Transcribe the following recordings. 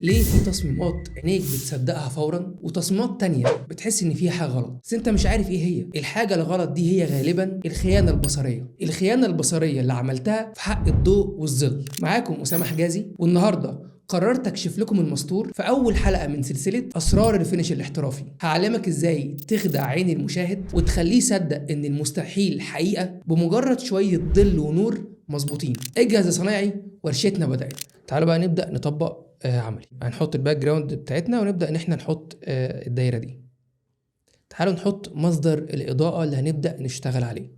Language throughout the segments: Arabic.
ليه في تصميمات عينيك بتصدقها فورا وتصميمات تانية بتحس ان فيها حاجة غلط بس انت مش عارف ايه هي الحاجة الغلط دي؟ هي غالبا الخيانة البصرية اللي عملتها في حق الضوء والظل. معاكم أسامة حجازي، والنهاردة قررت اكشف لكم المستور في اول حلقة من سلسلة اسرار الفينش الاحترافي. هعلمك ازاي تخدع عين المشاهد وتخليه يصدق ان المستحيل حقيقة بمجرد شوية ظل ونور مظبوطين. اجهز يا صنايعي، ورشتنا بدأت. تعالوا بقى نبدأ نطبق عملي. هنحط الباك جراوند بتاعتنا ونبدأ ان احنا نحط الدايرة دي. تعالوا نحط مصدر الإضاءة اللي هنبدأ نشتغل عليه.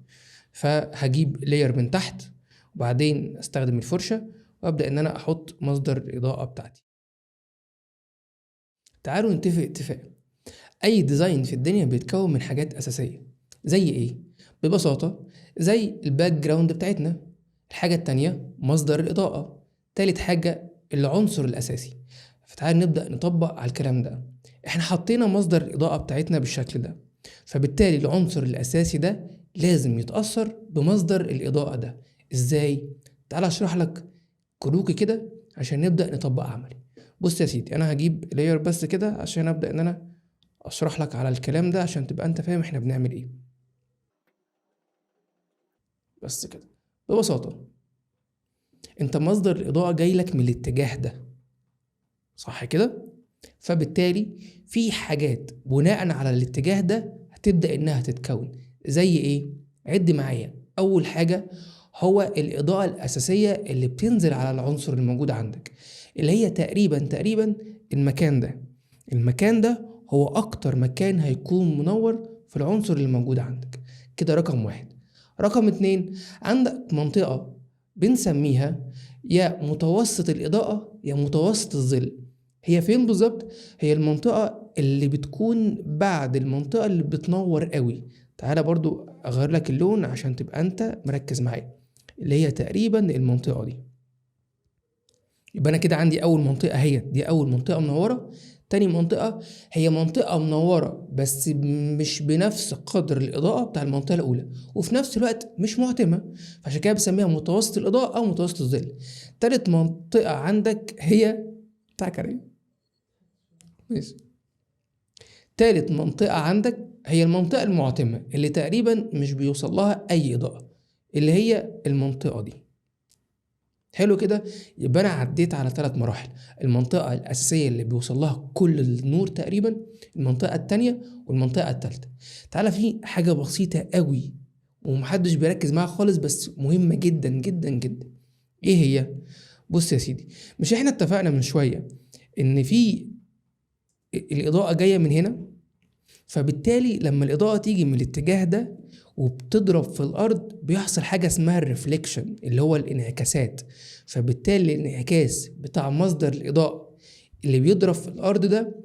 فهجيب لاير من تحت وبعدين استخدم الفرشة وابدأ ان انا احط مصدر الإضاءة بتاعتي. تعالوا نتفق اتفاق. اي ديزاين في الدنيا بيتكون من حاجات اساسية. زي ايه؟ ببساطة زي الباك جراوند بتاعتنا. الحاجة التانية مصدر الإضاءة. تالت حاجة العنصر الأساسي. فتعال نبدأ نطبق على الكلام ده. احنا حطينا مصدر الإضاءة بتاعتنا بالشكل ده، فبالتالي العنصر الأساسي ده لازم يتأثر بمصدر الإضاءة ده. ازاي؟ تعال اشرح لك كروكي كده عشان نبدأ نطبق عملي. بص يا سيدي، انا هجيب لاير بس كده عشان ابدأ ان انا اشرح لك على الكلام ده عشان تبقى انت فاهم احنا بنعمل ايه. بس كده ببساطة، انت مصدر الإضاءة جاي لك من الاتجاه ده، صح كده؟ فبالتالي في حاجات بناء على الاتجاه ده هتبدأ انها تتكون. زي ايه؟ عد معايا. اول حاجة هو الإضاءة الأساسية اللي بتنزل على العنصر الموجود عندك، اللي هي تقريبا المكان ده هو اكتر مكان هيكون منور في العنصر اللي موجود عندك. كده رقم واحد. رقم اتنين، عندك منطقة بنسميها يا متوسط الإضاءة يا متوسط الظل. هي فين بالظبط؟ هي المنطقة اللي بتكون بعد المنطقة اللي بتنور قوي. تعالى برضو أغير لك اللون عشان تبقى أنت مركز معايا. اللي هي تقريبا المنطقة دي. يبقى أنا كده عندي أول منطقة، هي دي أول منطقة منورة. تاني منطقة هي منطقة منورة بس مش بنفس قدر الإضاءة بتاع المنطقة الأولى، وفي نفس الوقت مش معتمة، فعشان كده بسميها متوسط الإضاءة أو متوسط الظل. تالت منطقة عندك هي بتاع كريم. ماشي. تالت منطقة عندك هي المنطقة المعتمة اللي تقريبا مش بيوصل لها أي إضاءة، اللي هي المنطقة دي. حلو كده. يبقى أنا عديت على 3 مراحل: المنطقة الأساسية اللي بيوصل لها كل النور تقريبا، المنطقة التانية، والمنطقة التالتة. تعالى في حاجة بسيطة قوي ومحدش بيركز معاها خالص بس مهمة جدا جدا جدا. إيه هي؟ بص يا سيدي، مش إحنا اتفقنا من شوية إن في الإضاءة جاية من هنا؟ فبالتالي لما الإضاءة تيجي من الاتجاه ده وبتضرب في الأرض بيحصل حاجة اسمها الرفليكشن اللي هو الانعكاسات. فبالتالي الانعكاس بتاع مصدر الإضاءة اللي بيضرب في الأرض ده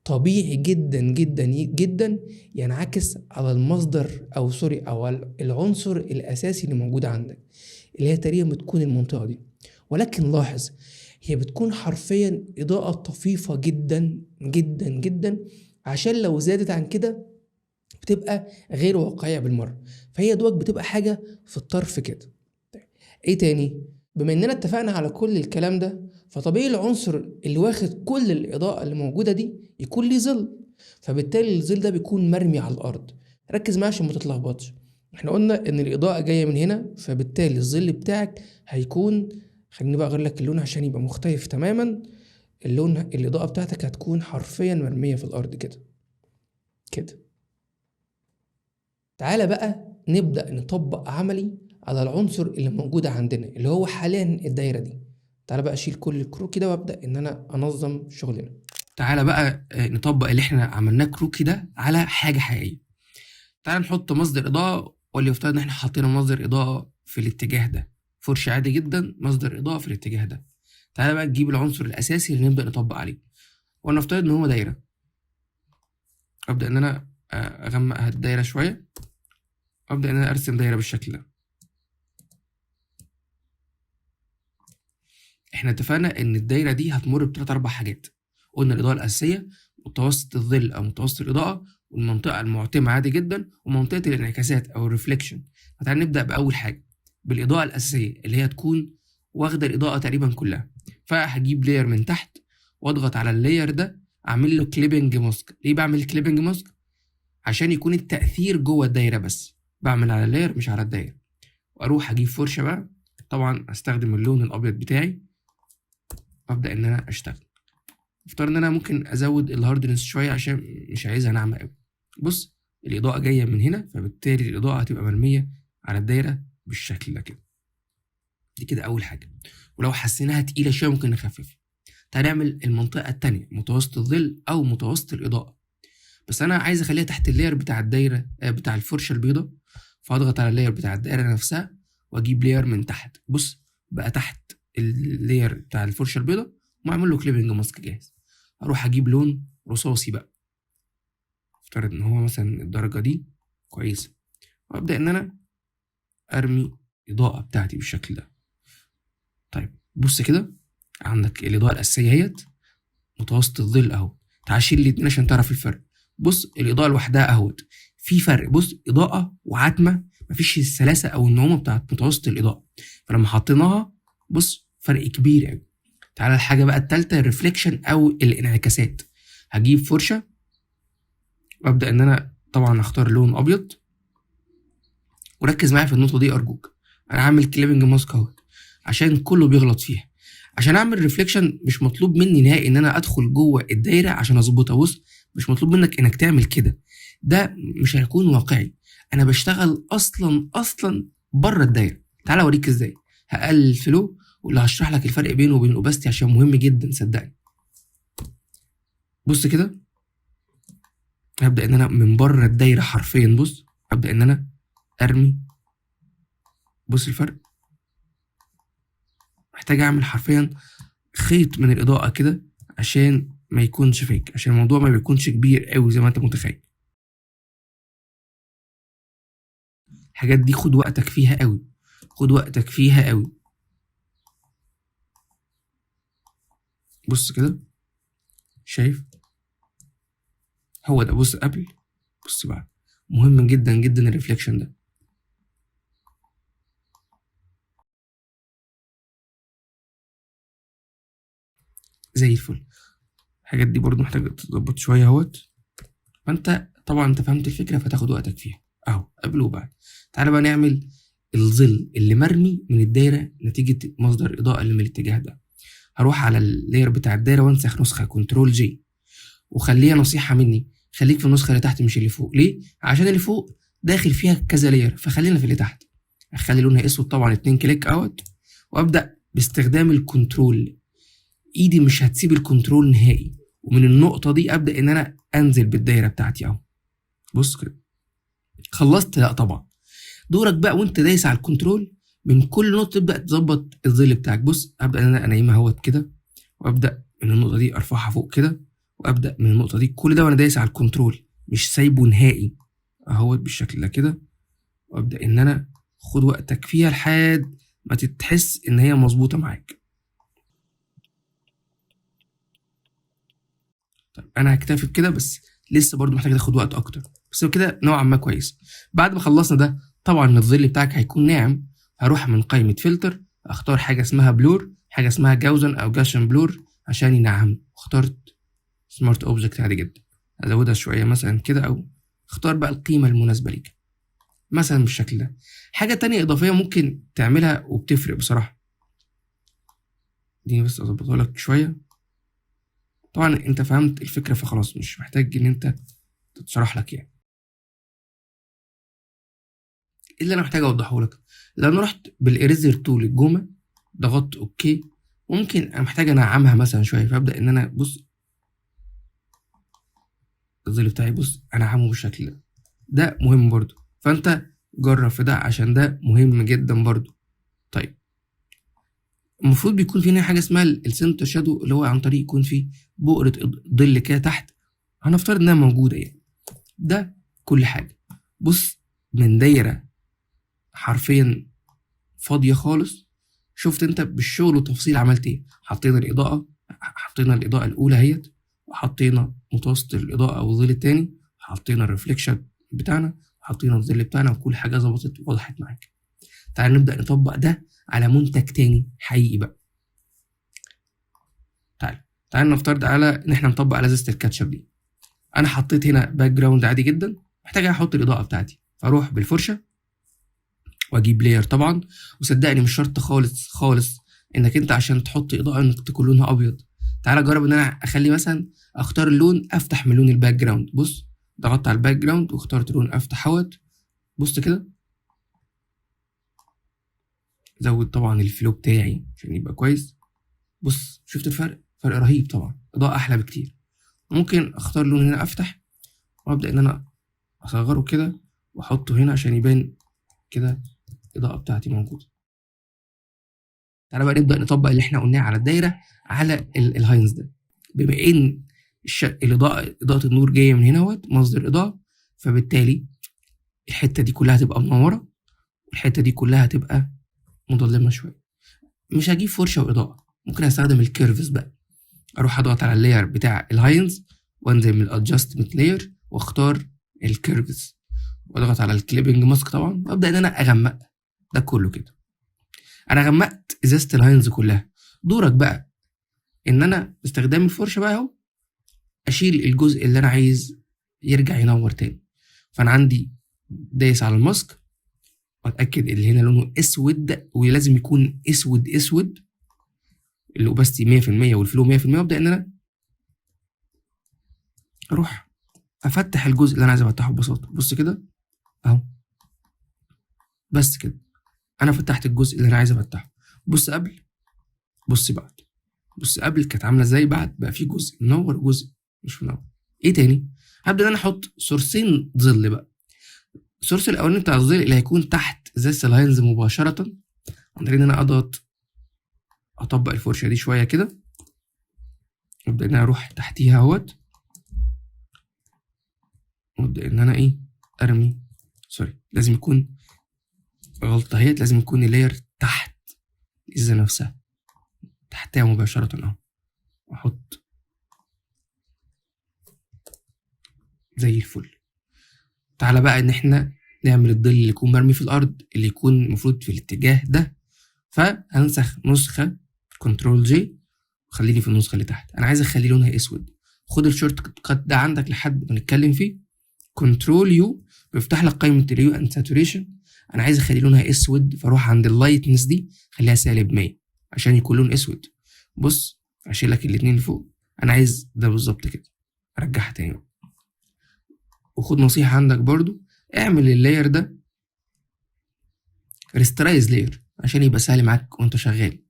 طبيعي جدا جدا جدا ينعكس على المصدر أو العنصر الأساسي اللي موجود عندك، اللي هي تقريبا بتكون المنطقة دي. ولكن لاحظ، هي بتكون حرفيا إضاءة طفيفة جدا جدا جدا، عشان لو زادت عن كده بتبقى غير واقعية بالمرة. فهي دوك بتبقى حاجة في الطرف كده. ايه تاني؟ بما اننا اتفقنا على كل الكلام ده، فطبيعي العنصر اللي واخد كل الإضاءة اللي موجودة دي يكون ليه ظل، فبالتالي الظل ده بيكون مرمي على الأرض. ركز معايا عشان ما تتلخبطش. احنا قلنا ان الإضاءة جاية من هنا، فبالتالي الظل بتاعك هيكون، خليني بقى اغير لك اللون عشان يبقى مختلف تماما. اللون الإضاءة بتاعتك هتكون حرفيا مرمية في الأرض كده كده. تعالى بقى نبدأ نطبق عملي على العنصر اللي موجود عندنا اللي هو حاليا الدايرة دي. تعالى بقى اشيل كل كروكي ده وابدأ ان انا انظم شغلنا. تعالى بقى نطبق اللي احنا عملناه كروكي ده على حاجة حقيقية. تعالى نحط مصدر إضاءة، وليفترض ان احنا حطينا مصدر إضاءة في الاتجاه ده، فرشة عادي جدا، مصدر إضاءة في الاتجاه ده. تعالى بقى نجيب العنصر الأساسي اللي نبدأ نطبق عليه، ونفترض ان هو دايرة. ابدأ ان انا اغمق الدايرة شوية، ابدأ ان انا ارسم دايرة بالشكل ده. احنا اتفقنا ان الدايرة دي هتمر بثلاث اربع حاجات. قلنا الإضاءة الأساسية، متوسط الظل أو متوسط الإضاءة، والمنطقة المعتمة عادي جدا، ومنطقة الانعكاسات أو الريفليكشن. فتعال نبدأ بأول حاجة بالإضاءة الأساسية اللي هي تكون واخدة الإضاءة تقريبا كلها. فهجيب لاير من تحت واضغط على اللاير ده اعمل له كليبنج ماسك. ليه بعمل كليبنج ماسك؟ عشان يكون التأثير جوه الدايرة بس، بعمل على اللاير مش على الدايرة. واروح اجيب فرشة بقى، طبعا استخدم اللون الابيض بتاعي وابدا ان انا اشتغل. افترض ان انا ممكن ازود الهاردنس شويه عشان مش عايزها ناعمه قوي. بص الاضاءه جايه من هنا، فبالتالي الاضاءه هتبقى مرميه على الدايره بالشكل ده كده. دي كده اول حاجه. ولو حسيناها تقيله شويه ممكن نخففها. تعال نعمل المنطقه الثانيه، متوسط الظل او متوسط الاضاءه. بس انا عايز اخليها تحت اللاير بتاع الدايره بتاع الفرشه البيضاء، فاضغط على اللاير بتاع الدايره نفسها واجيب لاير من تحت. بص بقى تحت اللاير بتاع الفرشه البيضاء واعمل له كليبنج ماسك جاهز. اروح اجيب لون رصاصي بقى، افترض ان هو مثلا الدرجه دي كويسه، وابدا ان انا ارمي الاضاءه بتاعتي بالشكل ده. طيب بص كده، عندك الاضاءه الاساسيه اهيت، متوسط الظل اهو. تعال شيل الاتنين عشان تعرف الفرق. بص الاضاءه لوحدها اهوت، في فرق. بص اضاءه وعتمه، مفيش السلاسه او النعومه بتاعت متوسط الاضاءه. فلما حطيناها بص فرق كبير قوي. تعالى الحاجه بقى التالتة، الريفليكشن او الانعكاسات. هجيب فرشه وابدا ان انا طبعا اختار لون ابيض، وركز معايا في النقطه دي ارجوك. انا عامل كليبنج ماسك اهو عشان كله بيغلط فيها. عشان اعمل ريفليكشن مش مطلوب مني نهائي ان انا ادخل جوه الدايره عشان اظبطها. بص مش مطلوب منك انك تعمل كده، ده مش هيكون واقعي. انا بشتغل اصلا بره الدايره. تعال اوريك ازاي. هقلل فلو واللي هشرح لك الفرق بينه وبين الاوباستي عشان مهم جدا صدقني. بص كده، هبدا ان انا من بره الدايره حرفيا. بص هبدا ان انا ارمي. بص الفرق، محتاج اعمل حرفيا خيط من الاضاءه كده عشان ما يكونش فيك، عشان الموضوع ما بيكونش كبير قوي زي ما انت متخيل. الحاجات دي خد وقتك فيها قوي، خد وقتك فيها قوي. بص كده، شايف هو ده. بص قبل، بص بعد. مهم جدا جدا الريفليكشن ده. زي الفل. الحاجات دي برضو محتاجة تظبط شوية اهوت. فانت طبعا انت فهمت الفكرة، فتاخد وقتك فيها اهو قبل وبعد. تعالى بقى نعمل الظل اللي مرمي من الدايرة نتيجة مصدر الإضاءة اللي من الاتجاه ده. هروح على اللاير بتاع الدايرة وانسخ نسخة كنترول جي، وخليها نصيحة مني، خليك في النسخة اللي تحت مش اللي فوق. ليه؟ عشان اللي فوق داخل فيها كذا لاير، فخلينا في اللي تحت. اخلي لونها اسود طبعا 2 كليك اوت، وابدا باستخدام الكنترول. ايدي مش هتسيب الكنترول نهائي، ومن النقطة دي ابدا ان انا انزل بالدايرة بتاعتي اهو. بص كده، خلصت؟ لا طبعا. دورك بقى وانت دايس على الكنترول من كل نقطة تبدا تظبط الظل بتاعك. بص ابدا ان انا انيمها اهوت كده، وابدا من النقطة دي ارفعها فوق كده، وابدا من النقطه دي. كل ده وانا دايس على الكنترول مش سايبه نهائي اهوت بالشكل ده كده. وابدا ان انا خد وقتك فيها لحد ما تحس ان هي مظبوطه معاك. طيب انا هكتفي بكده، بس لسه برضو محتاج تاخد وقت اكتر، بس كده نوعا ما كويس. بعد ما خلصنا ده طبعا الظل بتاعك هيكون ناعم. هروح من قائمه فلتر، اختار حاجه اسمها بلور، حاجه اسمها جاوزن او جاشن بلور عشان ينعم. واخترت سمارت اوبجكت عادي جدا، ازودها شويه مثلا كده، او اختار بقى القيمه المناسبه ليك مثلا بالشكل ده. حاجه تانية اضافيه ممكن تعملها وبتفرق بصراحه، دي بس اظبطها لك شويه. طبعا انت فهمت الفكره فخلاص مش محتاج ان انت تتشرح لك يعني. إيه اللي انا محتاج اوضحه لك؟ لو انا رحت بالاريزر تول الجومه، ضغطت اوكي، ممكن انا محتاج انعمها مثلا شويه، فابدا ان انا بص الظل بتاعي بص انعمه بالشكل ده. ده مهم برضو، فانت جرب في ده عشان ده مهم جدا برضو. طيب المفروض بيكون في هنا حاجه اسمها السنتر شادو، اللي هو عن طريق يكون في بؤره ظل كده تحت. هنفترض انها موجوده يعني. ده كل حاجه. بص من دايره حرفيا فاضيه خالص، شفت انت بالشغل والتفصيل عملت ايه؟ حطينا الاضاءه، حطينا الاضاءه الاولى اهيت، وحطينا متوسط الاضاءه والظل التاني، حطينا الريفليكشن بتاعنا، حطينا الظل بتاعنا، وكل حاجه ظبطت ووضحت معاك. تعال نبدا نطبق ده على منتج تاني حقيقي بقى. تعال تعال نفترض على ان احنا نطبق على ازازه الكاتشب دي. انا حطيت هنا باك جراوند عادي جدا، محتاج احط الاضاءه بتاعتي، فاروح بالفرشه واجيب لاير طبعا. وصدقني مش شرط خالص خالص انك انت عشان تحط اضاءه انك تكون لونها ابيض. تعالى جرب ان انا اخلي مثلا اختار اللون افتح من لون الباك جراوند. بص ضغطت على الباك جراوند واخترت لون افتح اهوت. بص كده، زود طبعا الفلو بتاعي عشان يبقى كويس. بص شفت الفرق؟ فرق رهيب طبعا، اضاءه احلى بكتير. ممكن اختار لون هنا افتح وابدا ان انا اصغره كده واحطه هنا عشان يبان كده الاضاءه بتاعتي موجوده. تعالى بقى نبدا نطبق اللي احنا قلناه على الدايره على الهاينز ده. بما ان اضاءه النور جايه من هنا اهوت مصدر اضاءه، فبالتالي الحته دي كلها هتبقى منوره والحته دي كلها هتبقى مظلمه شويه. مش هجيب فرشه واضاءه، ممكن استخدم الكيرفز بقى. اروح اضغط على اللاير بتاع الهاينز وانزل من الادجستمنت لاير واختار الكيرفز واضغط على الكليبنج ماسك طبعا وابدا ان انا اغمق ده كله كده. انا غمقت ازازه الهاينز كلها. دورك بقى ان انا باستخدام الفرشه بقى اهو اشيل الجزء اللي انا عايز يرجع ينور تاني. فانا عندي دايس على الماسك واتاكد اللي هنا لونه اسود، ولازم يكون اسود اسود، الاوباستي 100% والفلو 100%. وابدا ان انا اروح افتح الجزء اللي انا عايز افتحه ببساطه. بص كده اهو، بس كده انا فتحت الجزء اللي انا عايز افتحه. بص قبل، بص بعد. بص قبل كانت عامله ازاي، بعد بقى في جزء منور وجزء مش منور. ايه تاني؟ هبدا ان انا احط سورسين ظل بقى. السورس الاولاني بتاع الظل اللي هيكون تحت ازازه الهاينز مباشره، عن طريق ان انا اضغط اطبق الفرشه دي شويه كده وابدا ان انا اروح تحتيها اهوت وابدا ان انا ارمي. سوري، لازم يكون غلطه اهيت، لازم يكون اللاير تحت الازازه نفسها تحتها مباشره اهو، واحط زي الفل. تعالى بقى ان احنا نعمل الظل اللي يكون مرمي في الارض، اللي يكون المفروض في الاتجاه ده. فهنسخ نسخه كنترول جي وخليني في النسخه اللي تحت. انا عايز اخلي لونها اسود. خد الشورت كات ده عندك لحد ما نتكلم فيه. كنترول يو بيفتح لك قائمه اليو اند ساتوريشن. انا عايز اخلي لونها اسود، فاروح عند اللايتنس دي خليها -100 عشان يكون لون اسود. بص اشيل لك الاثنين اللي فوق، انا عايز ده بالظبط كده. ارجعها تاني. وخد نصيحه عندك برضو، اعمل اللاير ده ريسترايز لاير عشان يبقى سهل معاك وانت شغال،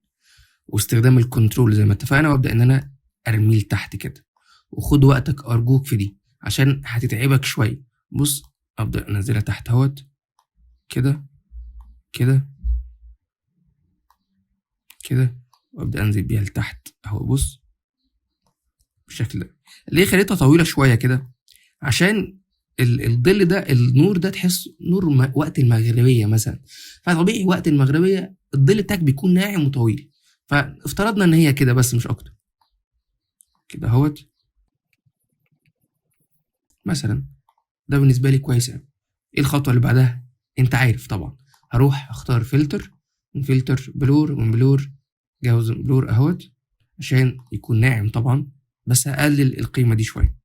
واستخدام الكنترول زي ما اتفقنا. وابدا ان انا ارميه لتحت كده. وخد وقتك ارجوك في دي عشان هتتعبك شويه. بص ابدا انزلها تحت اهوت كده كده كده، وابدا انزل بيها لتحت اهو. بص بالشكل ده. ليه خليتها طويله شويه كده؟ عشان الظل ده النور ده تحس نور وقت المغربيه مثلا، فطبيعي وقت المغربيه الظل بتاعك بيكون ناعم وطويل. فافترضنا ان هي كده بس مش اكتر كده اهوت مثلا. ده بالنسبه لي كويس قوي. ايه الخطوه اللي بعدها؟ انت عارف طبعا. هروح اختار فلتر، من فلتر بلور، ومن بلور جوز بلور اهوت عشان يكون ناعم طبعا، بس هقلل القيمه دي شويه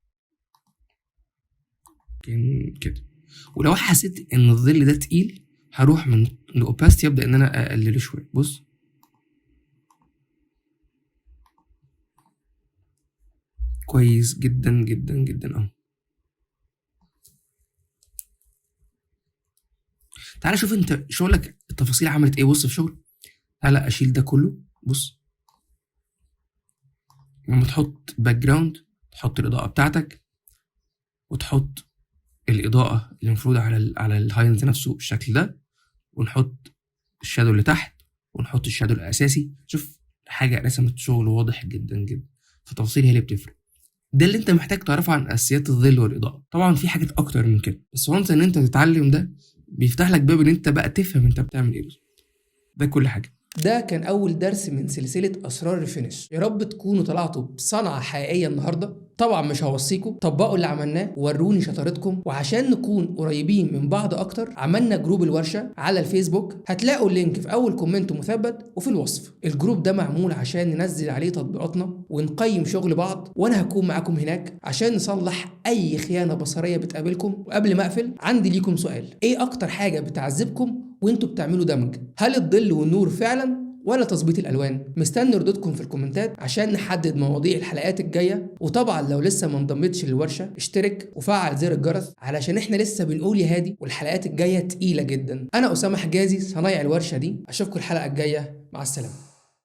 كده. ولو حسيت ان الظل ده تقيل هروح من الاوباستي ابدا ان انا اقلله شويه. بص كويس جدا جدا جدا اهو. تعالى شوف انت شغلك التفاصيل عملت ايه. بص في شغل، تعالى اشيل ده كله. بص لما تحط باك جراوند تحط الاضاءه بتاعتك وتحط الاضاءه اللي المفروض على الهاينز نفسه بالشكل ده، ونحط الشادو اللي تحت ونحط الشادو الاساسي. شوف حاجه رسمت شغل واضح جدا جدا. فالتفاصيل هي اللي بتفرق. ده اللي انت محتاج تعرفه عن اساسيات الظل والاضاءه. طبعا في حاجات اكتر من كده، بس وانس ان انت تتعلم ده بيفتح لك باب ان انت بقى تفهم انت بتعمل ايه. ده كل حاجه. ده كان أول درس من سلسلة أسرار الفينش. يا رب تكونوا طلعتوا بصنعة حقيقية النهاردة. طبعا مش هوصيكم، طبقوا اللي عملناه ووروني شطارتكم. وعشان نكون قريبين من بعض أكتر عملنا جروب الورشة على الفيسبوك، هتلاقوا اللينك في أول كومنت مثبت وفي الوصف. الجروب ده معمول عشان ننزل عليه تطبيقاتنا ونقيم شغل بعض، وأنا هكون معاكم هناك عشان نصلح أي خيانة بصرية بتقابلكم. وقبل ما أقفل عندي ليكم سؤال: إيه أكتر حاجة بتعذبكم وانتوا بتعملوا دمج؟ هل الظل والنور فعلا ولا تظبيط الالوان؟ مستني ردودكم في الكومنتات عشان نحدد مواضيع الحلقات الجايه. وطبعا لو لسه ما انضمتش للورشه اشترك وفعل زر الجرس علشان احنا لسه بنقول يا هادي، والحلقات الجايه تقيله جدا. انا اسامه حجازي صنايع الورشه دي، اشوفكم الحلقه الجايه، مع السلامه.